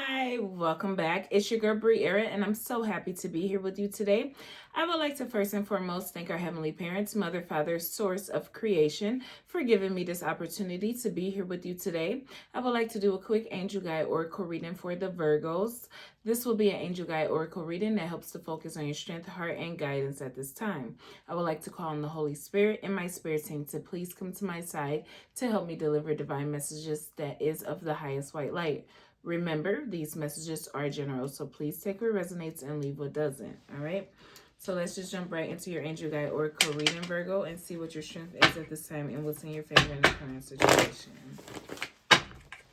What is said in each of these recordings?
Hi, welcome back. It's your girl Briera, and I'm so happy to be here with you today. I would like to first and foremost thank our Heavenly Parents, Mother, Father, Source of Creation, for giving me this opportunity to be here with you today. I would like to do a quick angel guide oracle reading for the Virgos. This will be an angel guide oracle reading that helps to focus on your strength, heart, and guidance at this time. I would like to call on the Holy Spirit and my spirit team to please come to my side to help me deliver divine messages that is of the highest white light. Remember, these messages are general, so please take what resonates and leave what doesn't. All right. So let's just jump right into your angel guide oracle reading, Virgo, and see what your strength is at this time and what's in your favor in the current situation.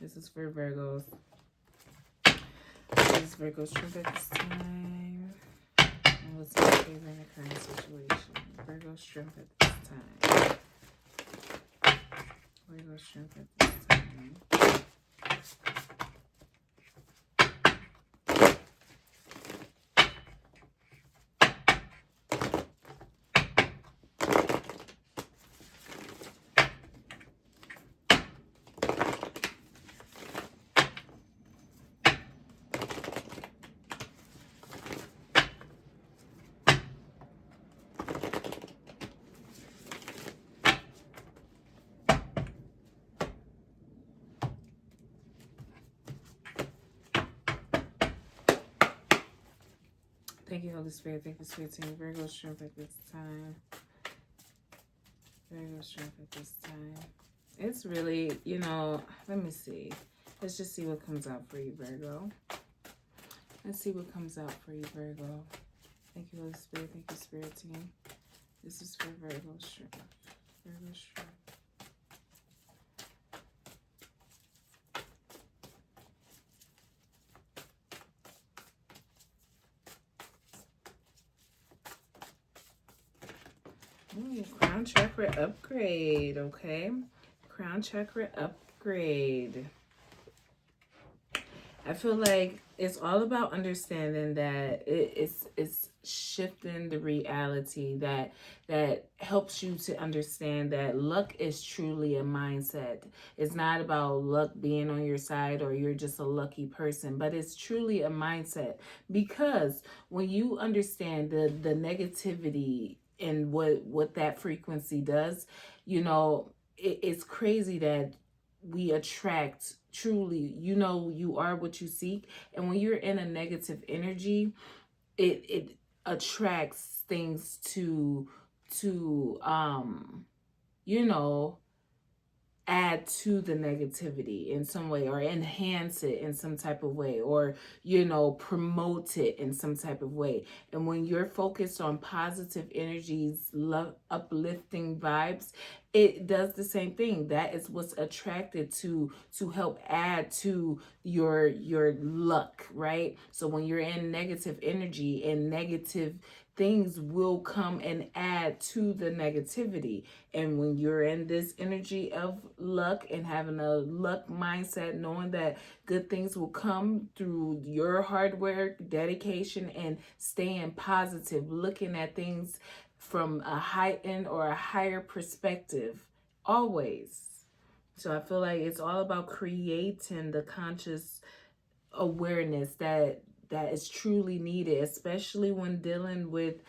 This is for Virgos. This is Virgo strength at this time. And what's in your favor in the current situation. Virgo strength at this time. Virgo strength at this time. Thank you, Holy Spirit. Thank you, Spirit Team. Virgo strength at this time. Virgo strength at this time. It's really, let me see. Let's just see what comes out for you, Virgo. Let's see what comes out for you, Virgo. Thank you, Holy Spirit. Thank you, Spirit Team. This is for Virgo strength. Virgo strength. Crown Chakra Upgrade, okay? Crown Chakra Upgrade. I feel like it's all about understanding that it's shifting the reality that helps you to understand that luck is truly a mindset. It's not about luck being on your side or you're just a lucky person, but it's truly a mindset, because when you understand the negativity and what that frequency does, it's crazy that we attract truly, you are what you seek. And when you're in a negative energy, it attracts things to add to the negativity in some way, or enhance it in some type of way, or promote it in some type of way. And when you're focused on positive energies, love, uplifting vibes, it does the same thing. That is what's attracted to help add to your luck, right? So when you're in negative energy, and negative things will come and add to the negativity. And when you're in this energy of luck and having a luck mindset, knowing that good things will come through your hard work, dedication, and staying positive, looking at things from a heightened or a higher perspective, always. So I feel like it's all about creating the conscious awareness that is truly needed, especially when dealing with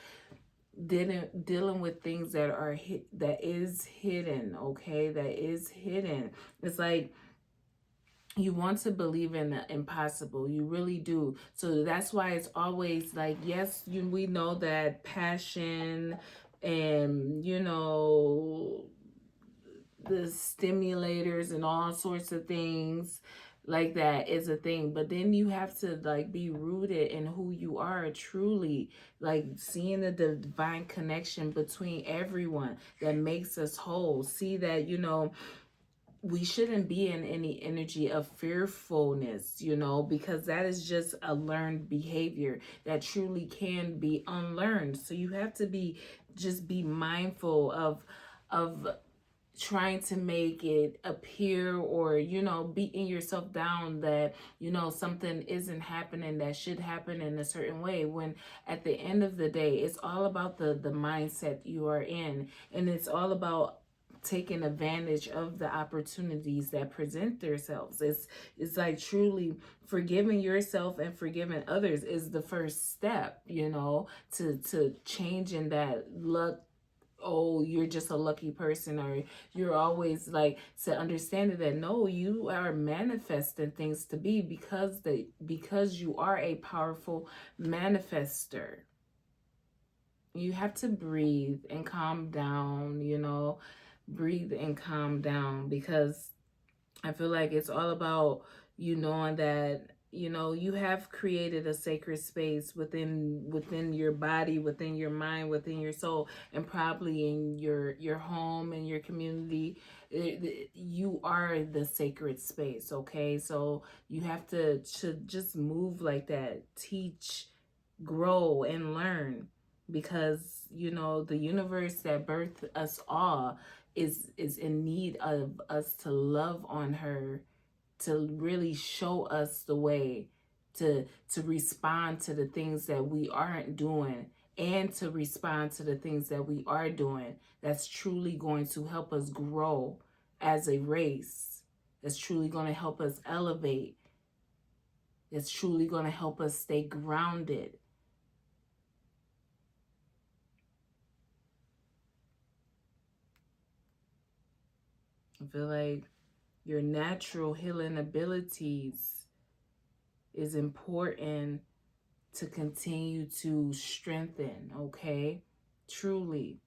things that is hidden, okay? That is hidden. It's like you want to believe in the impossible. You really do. So that's why it's always like, yes, we know that passion and the stimulators and all sorts of things like that is a thing, but then you have to like be rooted in who you are truly, like seeing the divine connection between everyone that makes us whole. See that we shouldn't be in any energy of fearfulness, because that is just a learned behavior that truly can be unlearned. So you have to be mindful of trying to make it appear, or beating yourself down that something isn't happening that should happen in a certain way, when at the end of the day it's all about the mindset you are in, and it's all about taking advantage of the opportunities that present themselves. It's like truly forgiving yourself and forgiving others is the first step, you know, to changing that luck. Oh, you're just a lucky person, or you're always like, to understand that no, you are manifesting things to be, because you are a powerful manifester. You have to breathe and calm down, you know, breathe and calm down, because I feel like it's all about you knowing that, you know, you have created a sacred space within your body, within your mind, within your soul, and probably in your home and your community. You are the sacred space, okay? So you have to just move like that, teach, grow, and learn, because you know the universe that birthed us all is in need of us to love on her, to really show us the way, to respond to the things that we aren't doing, and to respond to the things that we are doing, that's truly going to help us grow as a race, that's truly going to help us elevate, that's truly going to help us stay grounded. I feel like your natural healing abilities is important to continue to strengthen, okay? Truly.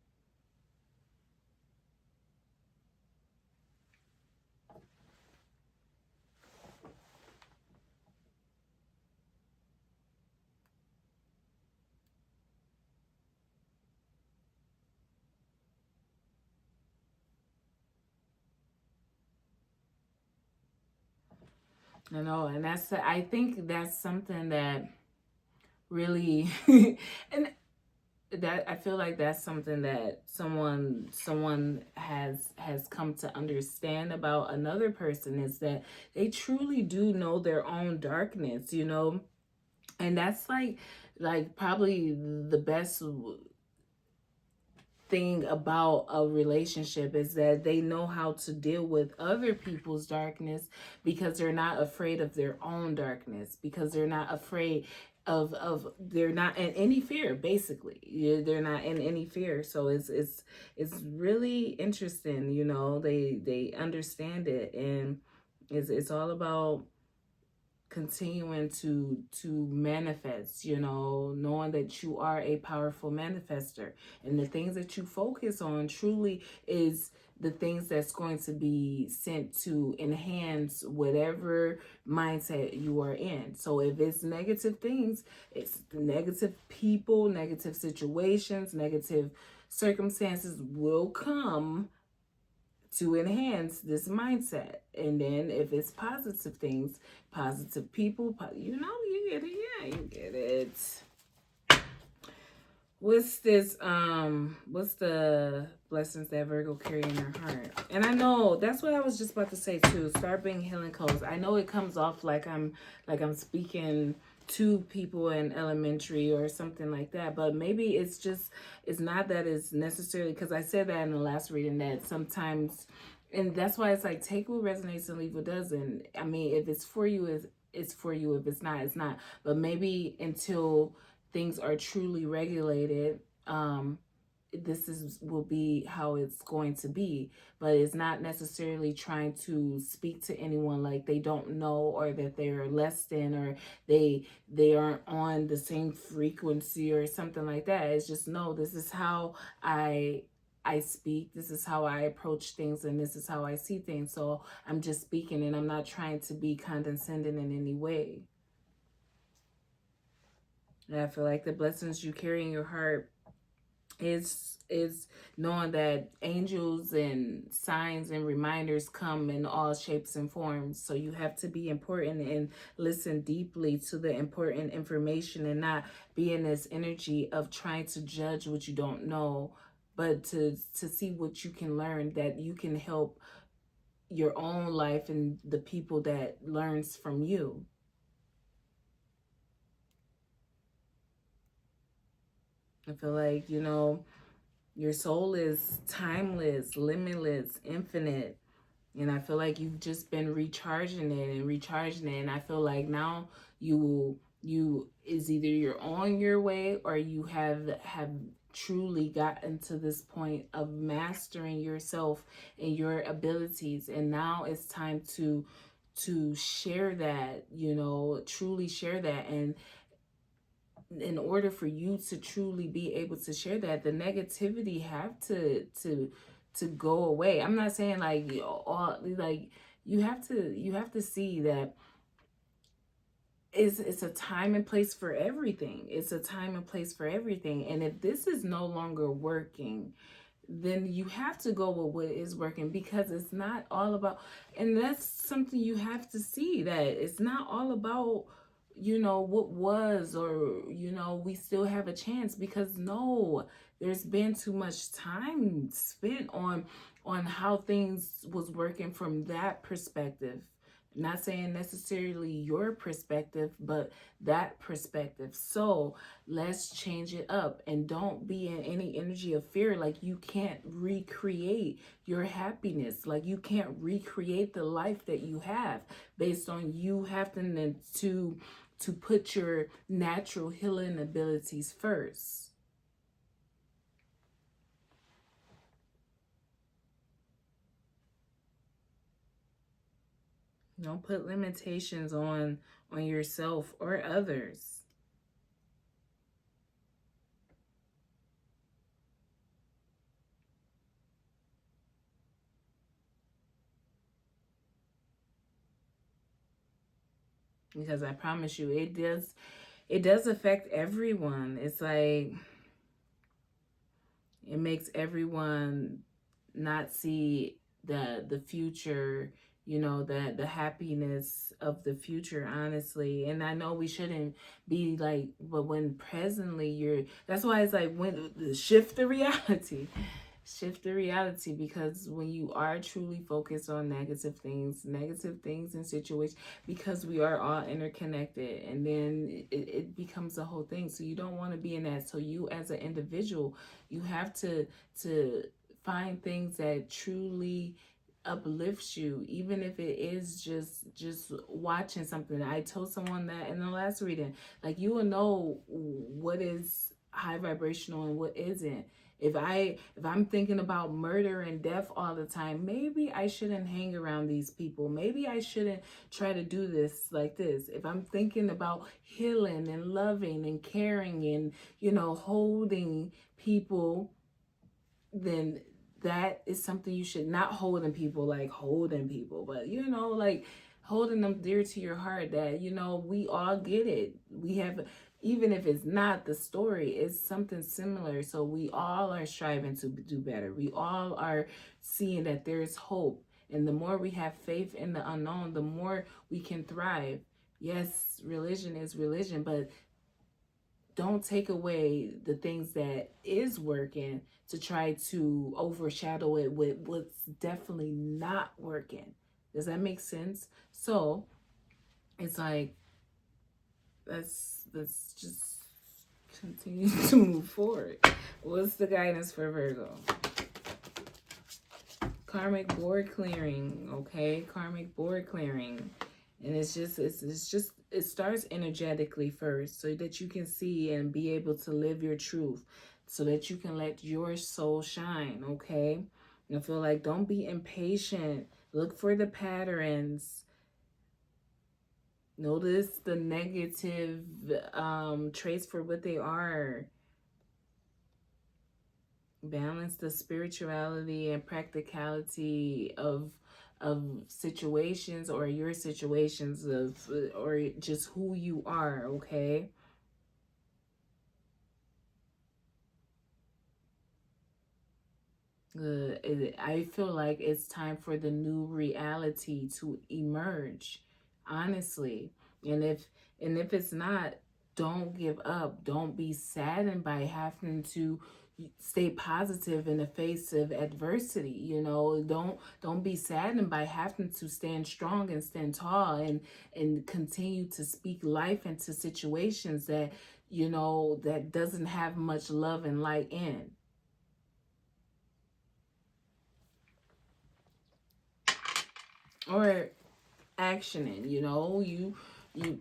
I know, and I think that's something that really and that I feel like that's something that someone has come to understand about another person, is that they truly do know their own darkness, you know? And that's like probably the best thing about a relationship, is that they know how to deal with other people's darkness, because they're not afraid of their own darkness, because they're not afraid of they're not in any fear, basically. They're not in any fear. So it's really interesting, you know. They understand it, and it's all about continuing to manifest, you know, knowing that you are a powerful manifester, and the things that you focus on truly is the things that's going to be sent to enhance whatever mindset you are in. So if it's negative things, it's negative people, negative situations, negative circumstances will come to enhance this mindset. And then if it's positive things, positive people, you know, you get it. Yeah, you get it. What's the blessings that Virgo carry in their heart? And I know that's what I was just about to say too. Start being healing codes. I know it comes off like I'm speaking to people in elementary or something like that, but maybe it's not that it's necessarily, because I said that in the last reading, that sometimes, and that's why it's like, take what resonates and leave what doesn't. I mean, if it's for you, it's for you. If it's not, it's not. But maybe until things are truly regulated, this will be how it's going to be. But it's not necessarily trying to speak to anyone like they don't know, or that they're less than, or they aren't on the same frequency or something like that. It's just, no, this is how I speak, this is how I approach things, and this is how I see things. So I'm just speaking, and I'm not trying to be condescending in any way. And I feel like the blessings you carry in your heart is knowing that angels and signs and reminders come in all shapes and forms. So you have to be important and listen deeply to the important information, and not be in this energy of trying to judge what you don't know, but to see what you can learn, that you can help your own life and the people that learns from you. I feel like, you know, Your soul is timeless, limitless, infinite. And I feel like you've just been recharging it and recharging it. And I feel like now you is either you're on your way, or you have truly gotten to this point of mastering yourself and your abilities. And now it's time to share that, truly share that. And in order for you to truly be able to share that, the negativity have to go away. I'm not saying like all, like, you have to see that it's a time and place for everything. It's a time and place for everything. And if this is no longer working, then you have to go with what is working, because it's not all about, and that's something you have to see, that it's not all about, what was, or, we still have a chance, because no, there's been too much time spent on how things was working from that perspective. Not saying necessarily your perspective, but that perspective. So let's change it up, and don't be in any energy of fear. Like, you can't recreate your happiness. Like, you can't recreate the life that you have based on you having to put your natural healing abilities first. Don't put limitations on yourself or others. Because I promise you, it does affect everyone. It's like it makes everyone not see the future, the happiness of the future, honestly. And I know we shouldn't be like, but when presently that's why it's like, when shift the reality. Shift the reality, because when you are truly focused on negative things and situations, because we are all interconnected, and then it becomes a whole thing. So you don't want to be in that. So you, as an individual, you have to find things that truly uplifts you, even if it is just watching something. I told someone that in the last reading, like, you will know what is high vibrational and what isn't. If I'm thinking about murder and death all the time, maybe I shouldn't hang around these people. Maybe I shouldn't try to do this like this. If I'm thinking about healing and loving and caring and, holding people, then that is something you should not holding people, like holding people, but like holding them dear to your heart, that we all get it. We have, even if it's not the story, it's something similar. So we all are striving to do better. We all are seeing that there's hope. And the more we have faith in the unknown, the more we can thrive. Yes, religion is religion, but don't take away the things that is working to try to overshadow it with what's definitely not working. Does that make sense? So it's like, let's just continue to move forward. What's the guidance for Virgo? Karmic board clearing, okay? Karmic board clearing. And it's just it starts energetically first, so that you can see and be able to live your truth, so that you can let your soul shine, okay? And I feel like, don't be impatient. Look for the patterns. Notice the negative traits for what they are. Balance the spirituality and practicality of situations, or your situations, or just who you are, okay? I feel like it's time for the new reality to emerge, honestly. And if it's not, don't give up. Don't be saddened by having to stay positive in the face of adversity. Don't be saddened by having to stand strong and stand tall, and continue to speak life into situations that that doesn't have much love and light in. or actioning, you know, you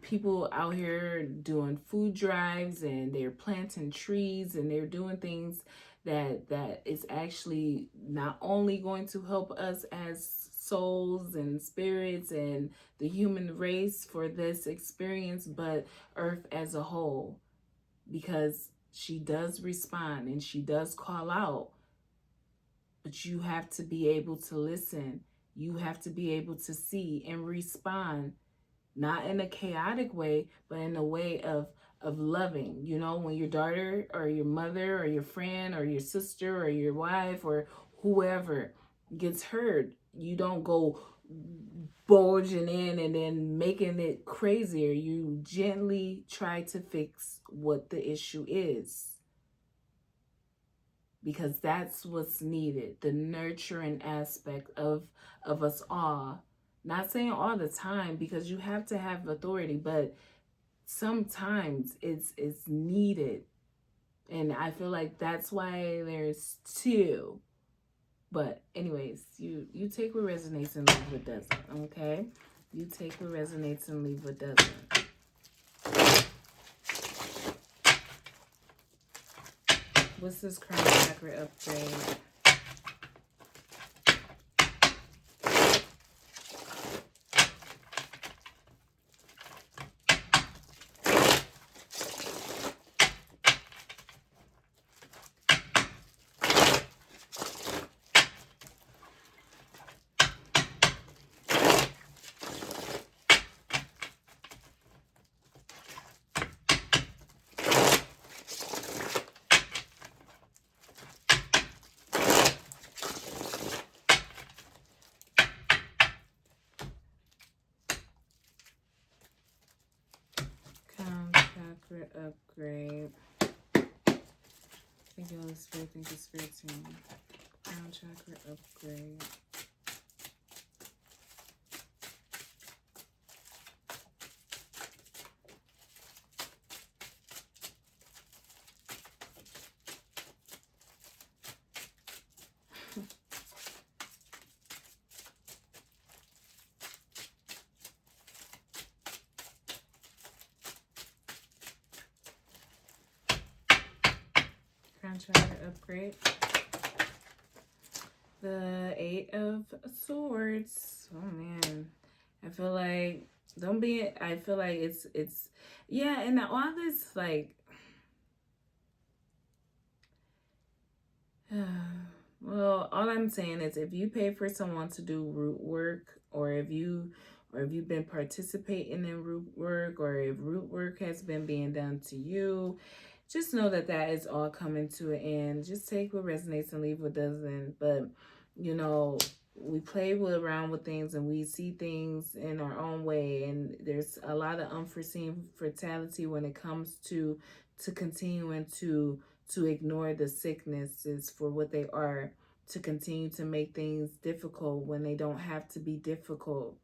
people out here doing food drives and they're planting trees and they're doing things that is actually not only going to help us as souls and spirits and the human race for this experience, but earth as a whole, because she does respond and she does call out, but you have to be able to listen. You have to be able to see and respond, not in a chaotic way, but in a way of loving. You know, when your daughter or your mother or your friend or your sister or your wife or whoever gets hurt, you don't go bulging in and then making it crazier. You gently try to fix what the issue is, because that's what's needed, the nurturing aspect of us all. Not saying all the time, because you have to have authority, but sometimes it's needed. And I feel like that's why there's two. But anyways, you take what resonates and leave what doesn't. Okay, you take what resonates and leave what doesn't. What's this crown chakra upgrade? Chakra upgrade. Thank you, Holy Spirit. Thank you, Spirit Team. Crown chakra upgrade. Crown chakra upgrade. The Eight of Swords. Oh man, I feel like I feel like it's yeah, and all this like well, all I'm saying is if you pay for someone to do root work, or if you've been participating in root work, or if root work has been being done to you, just know that that is all coming to an end. Just take what resonates and leave what doesn't. But you know, we play around with things and we see things in our own way, and there's a lot of unforeseen fatality when it comes to continuing to ignore the sicknesses for what they are, to continue to make things difficult when they don't have to be difficult.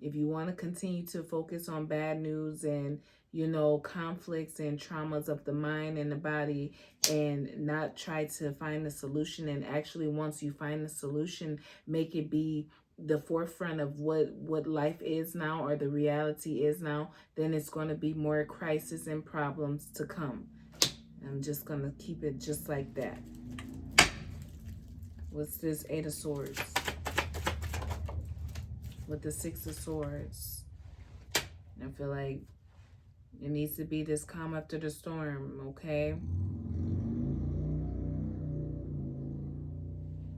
If you want to continue to focus on bad news and, you know, conflicts and traumas of the mind and the body, and not try to find a solution, and actually once you find the solution, make it be the forefront of what life is now, or the reality is now, then it's going to be more crisis and problems to come. I'm just going to keep it just like that. What's this Eight of Swords? With the Six of Swords. I feel like it needs to be this calm after the storm, okay?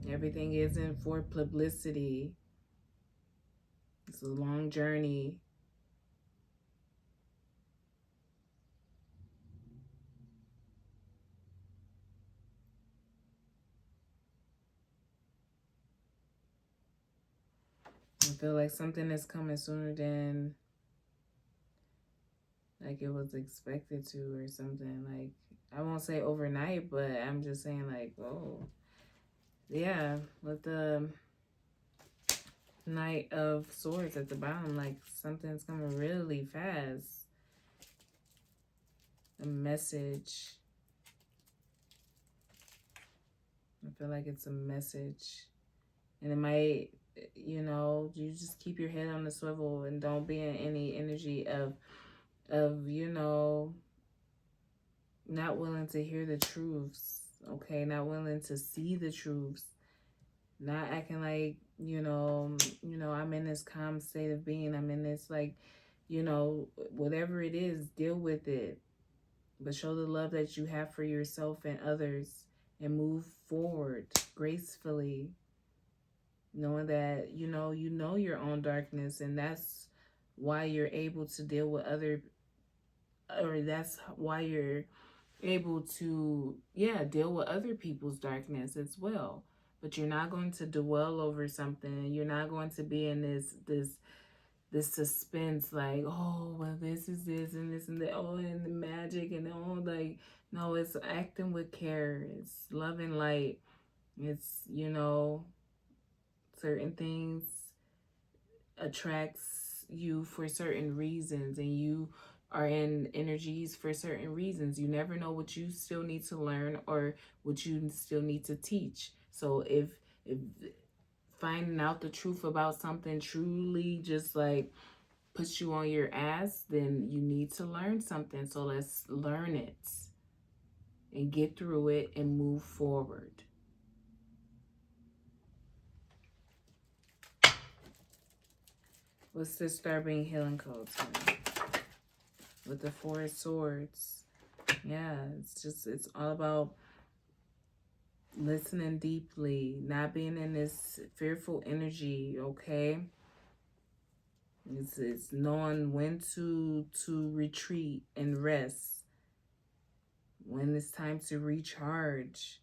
Everything isn't for publicity. It's a long journey. I feel like something is coming sooner than like it was expected to, or something. Like, I won't say overnight, but I'm just saying like, oh, yeah, with the Knight of Swords at the bottom, like something's coming really fast. A message. I feel like it's a message. And you know, you just keep your head on the swivel and don't be in any energy of, you know, not willing to hear the truths, okay? Not willing to see the truths, not acting like, I'm in this calm state of being. I'm in this, like, whatever it is, deal with it. But show the love that you have for yourself and others and move forward gracefully, knowing that, you know your own darkness, and that's why you're able to deal with that's why you're able to, deal with other people's darkness as well. But you're not going to dwell over something. You're not going to be in this suspense, like, oh, well, this is this and this and that, oh, and the magic and all, like, no, it's acting with care. It's love and light. It's, certain things attracts you for certain reasons, and you are in energies for certain reasons. You never know what you still need to learn or what you still need to teach. So if finding out the truth about something truly just like puts you on your ass, then you need to learn something. So let's learn it and get through it and move forward. What's the Starbeam healing code tonight? With the Four of Swords. Yeah, it's all about listening deeply, not being in this fearful energy, okay? It's knowing when to retreat and rest, when it's time to recharge.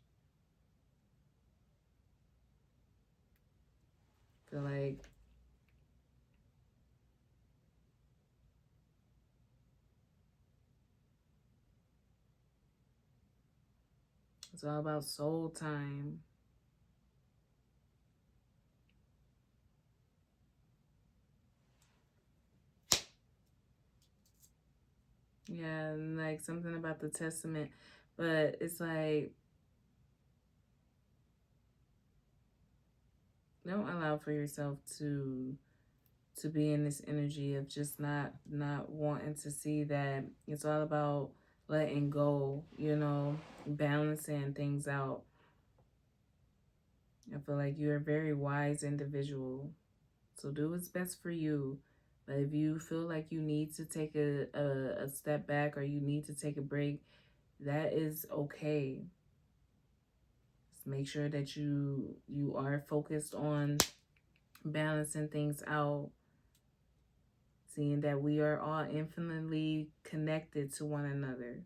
I feel like it's all about soul time. Yeah, and like something about the testament, but it's like, don't allow for yourself to be in this energy of just not wanting to see that it's all about letting go, balancing things out. I feel like you're a very wise individual, so do what's best for you. But if you feel like you need to take a step back, or you need to take a break, that is okay. Just make sure that you are focused on balancing things out, seeing that we are all infinitely connected to one another,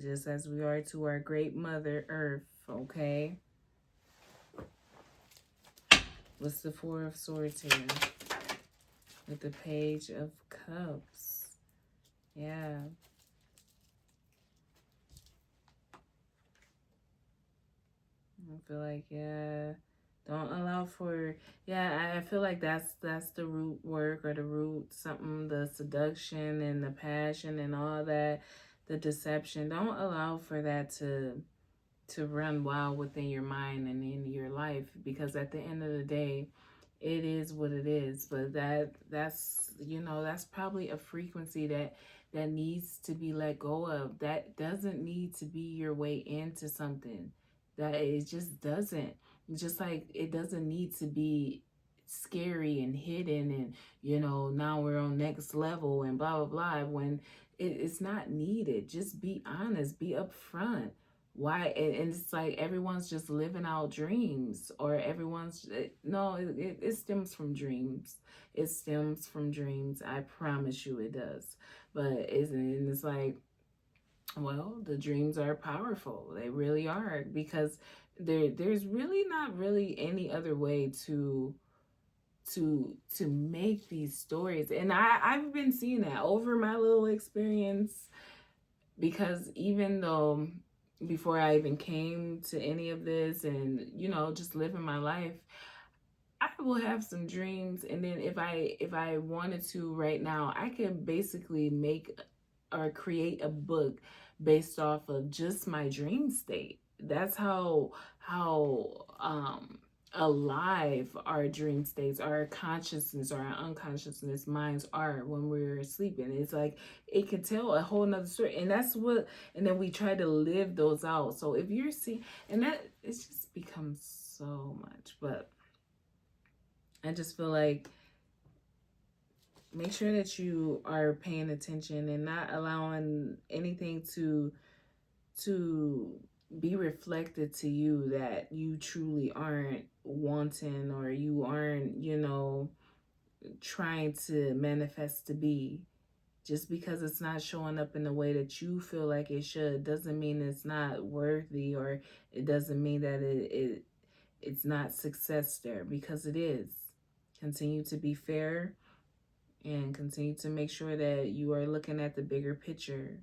just as we are to our great mother Earth, okay? What's the Four of Swords here? With the Page of Cups. Yeah. I feel like, don't allow for, I feel like that's the root work, or the root something, the seduction and the passion and all that, the deception. Don't allow for that to run wild within your mind and in your life, because at the end of the day, it is what it is. But that's that's probably a frequency that needs to be let go of. That doesn't need to be your way into something. That it just doesn't. Just like it doesn't need to be scary and hidden, and now we're on next level and blah blah blah, when it's not needed. Just be honest, be upfront. Why? And it's like everyone's just living out dreams, or everyone's no, it stems from dreams. It stems from dreams, I promise you it does. But it's like, well, the dreams are powerful. They really are, because there's really not really any other way to make these stories. And I've been seeing that over my little experience, because even though before I even came to any of this, and just living my life, I will have some dreams, and then if I wanted to right now, I could basically make or create a book based off of just my dream state. That's how alive our dream states, our consciousness, or our unconsciousness minds are when we're sleeping. It's like it can tell a whole nother story, and that's what. And then we try to live those out. So if you're seeing, and that it just becomes so much. But I just feel like make sure that you are paying attention and not allowing anything to be reflected to you that you truly aren't wanting, or you aren't, trying to manifest to be. Just because it's not showing up in the way that you feel like it should doesn't mean it's not worthy, or it doesn't mean that it's not success there, because it is. Continue to be fair and continue to make sure that you are looking at the bigger picture.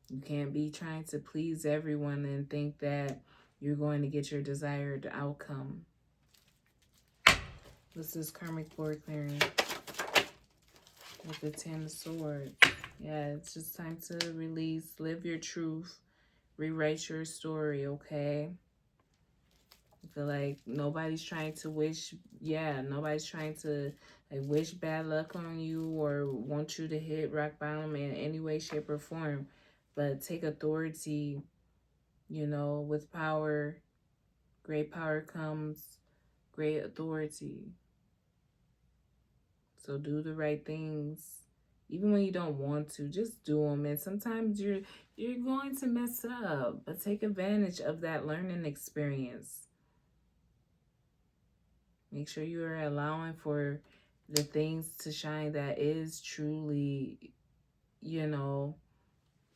You can't be trying to please everyone and think that you're going to get your desired outcome. This is karmic board clearing with the 10 of Swords. Yeah, it's just time to release, live your truth, rewrite your story, okay? I feel like nobody's trying to nobody's trying to wish bad luck on you or want you to hit rock bottom in any way, shape, or form. But take authority, with power. Great power comes great authority. So do the right things. Even when you don't want to, just do them. And sometimes you're going to mess up, but take advantage of that learning experience. Make sure you are allowing for the things to shine that is truly,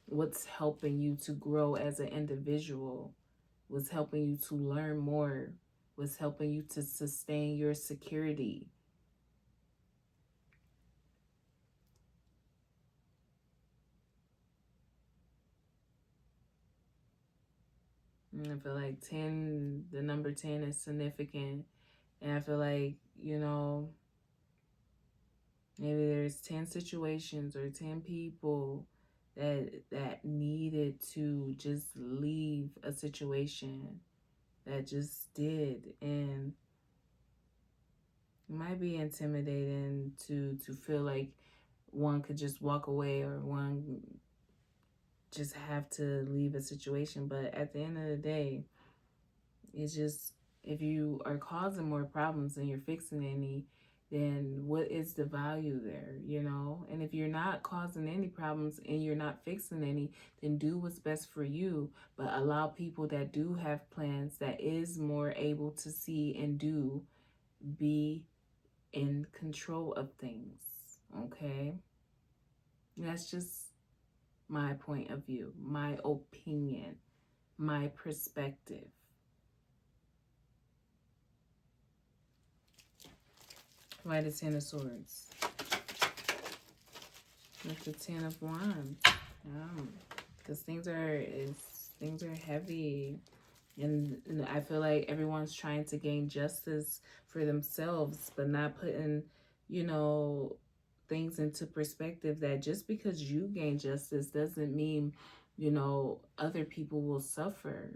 what's helping you to grow as an individual, what's helping you to learn more, what's helping you to sustain your security. And I feel like the number 10 is significant. And I feel like, maybe there's 10 situations or 10 people that needed to just leave a situation, that just did. And it might be intimidating to feel like one could just walk away or one just have to leave a situation. But at the end of the day, it's just, if you are causing more problems than you're fixing any, then what is the value there, And if you're not causing any problems and you're not fixing any, then do what's best for you, but allow people that do have plans, that is more able to see and do, be in control of things, okay? That's just my point of view, my opinion, my perspective. Why the 10 of Swords? With the 10 of Wands. Because things are heavy. And I feel like everyone's trying to gain justice for themselves, but not putting, things into perspective, that just because you gain justice doesn't mean, other people will suffer,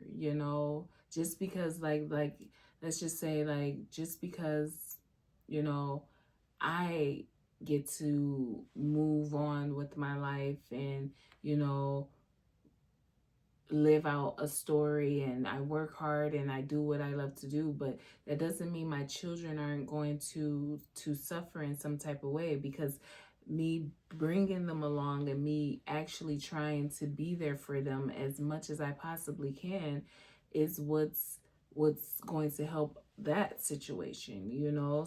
just because let's just say, just because, I get to move on with my life and, live out a story, and I work hard and I do what I love to do, but that doesn't mean my children aren't going to suffer in some type of way, because me bringing them along and me actually trying to be there for them as much as I possibly can is what's going to help that situation,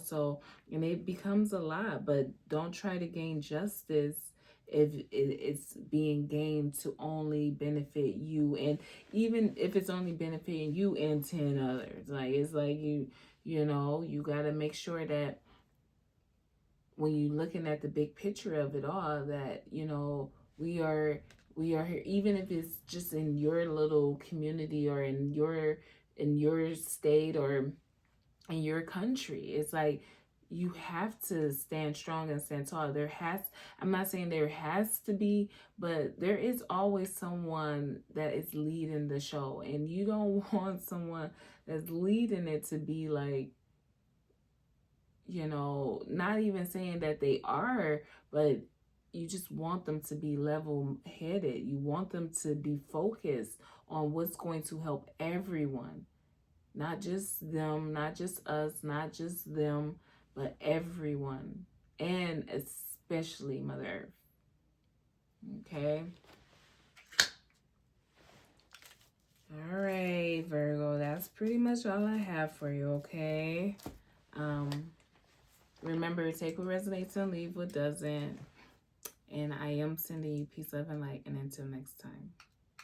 So, and it becomes a lot, but don't try to gain justice if it's being gained to only benefit you, and even if it's only benefiting you and 10 others, it's like you got to make sure that when you're looking at the big picture of it all, that we are here, even if it's just in your little community or in your state or in your country. It's like you have to stand strong and stand tall. I'm not saying there has to be, but there is always someone that is leading the show. And you don't want someone that's leading it to be like, not even saying that they are, but you just want them to be level headed. You want them to be focused on what's going to help everyone, not just them, not just us, not just them, but everyone, and especially Mother Earth. Okay. All right, Virgo, that's pretty much all I have for you. Okay. Remember, take what resonates and leave what doesn't. And I am sending you peace, love, and light. And until next time.